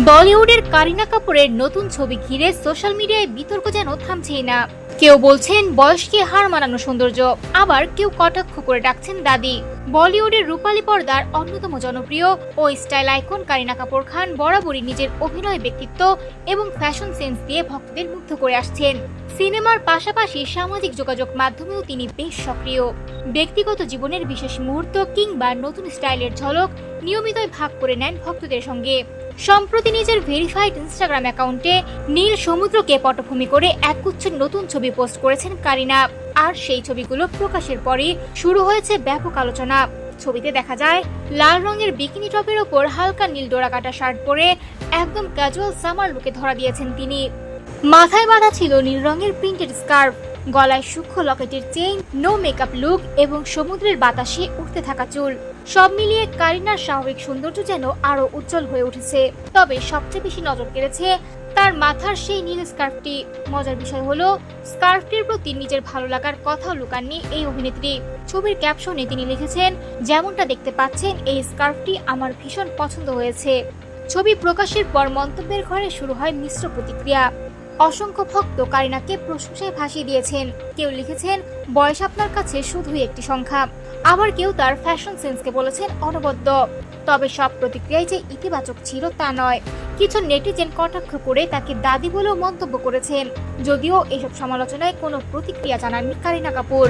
বলিউডের কারিনা কাপুরের নতুন ছবি ঘিরে সোশ্যাল মিডিয়ায় বিতর্ক যেন থামছেই না। কেউ বলছেন বয়সকে হার মানানো সৌন্দর্য, আবার কেউ কটাক্ষ করে ডাকছেন দাদি। বলিউডের রূপালী পর্দার অন্যতম জনপ্রিয় ও স্টাইল আইকন কারিনা কাপুর খান বরাবরই নিজের অভিনয় ব্যক্তিত্ব এবং ফ্যাশন সেন্স দিয়ে ভক্তদের মুগ্ধ করে আসছেন। সিনেমার পাশাপাশি সামাজিক যোগাযোগ মাধ্যমেও তিনি বেশ সক্রিয়। ব্যক্তিগত জীবনের বিশেষ মুহূর্ত কিংবা নতুন স্টাইলের ঝলক নিয়মিতই ভাগ করে নেন ভক্তদের সঙ্গে। সম্প্রতি নিজের ভেরিফাইড ইনস্টাগ্রাম অ্যাকাউন্টে নীল সমুদ্রকে পটভূমি করে একগুচ্ছ নতুন ছবি পোস্ট করেছেন কারিনা। আর সেই ছবিগুলো প্রকাশের পরই শুরু হয়েছে ব্যাপক আলোচনা। ছবিতে দেখা যায় লাল রঙের বিকিনি টপের ওপর হালকা নীল ডোরাকাটা শার্ট পরে একদম ক্যাজুয়াল সামার লুকে ধরা দিয়েছেন তিনি। মাথায় বাঁধা ছিল নীল রঙের প্রিন্টেড স্কার্ফ, গলায় সূক্ষ্ম লকেটের চেইন, নো মেকআপ লুক এবং সমুদ্রের বাতাসে উঠতে থাকা চুল। সব মিলিয়ে কারিনার স্বাভাবিক সৌন্দর্য যেন আরো উজ্জ্বল হয়ে উঠেছে। তবে সবচেয়ে বেশি নজর কেড়েছে তার মাথার সেই নীল স্কার্ফটি। মজার বিষয় হলো স্কার্ফটির প্রতি নিজের ভালো লাগার কথাও লুকাননি এই অভিনেত্রী। ছবির ক্যাপশনে তিনি লিখেছেন, যেমনটা দেখতে পাচ্ছেন এই স্কার্ফটি আমার ভীষণ পছন্দ হয়েছে। ছবি প্রকাশের পর মন্তব্যের ঘরে শুরু হয় মিশ্র প্রতিক্রিয়া। অসংখ্য ভক্ত কারিনাকে প্রশংসায় ভাসিয়ে দিয়েছেন। কেউ লিখেছেন বয়স আপনার কাছে শুধুই একটি সংখ্যা, আবার কেউ তার ফ্যাশন সেন্সকে বলেছেন অনবদ্য। তবে সব প্রতিক্রিয়াই যে ইতিবাচক ছিল তা নয়। কিছু নেটিজেন কটাক্ষ করে তাকে দাদি বলেও মন্তব্য করেছেন, যদিও এসব সমালোচনায় কোনো প্রতিক্রিয়া জানাননি কারিনা কাপুর।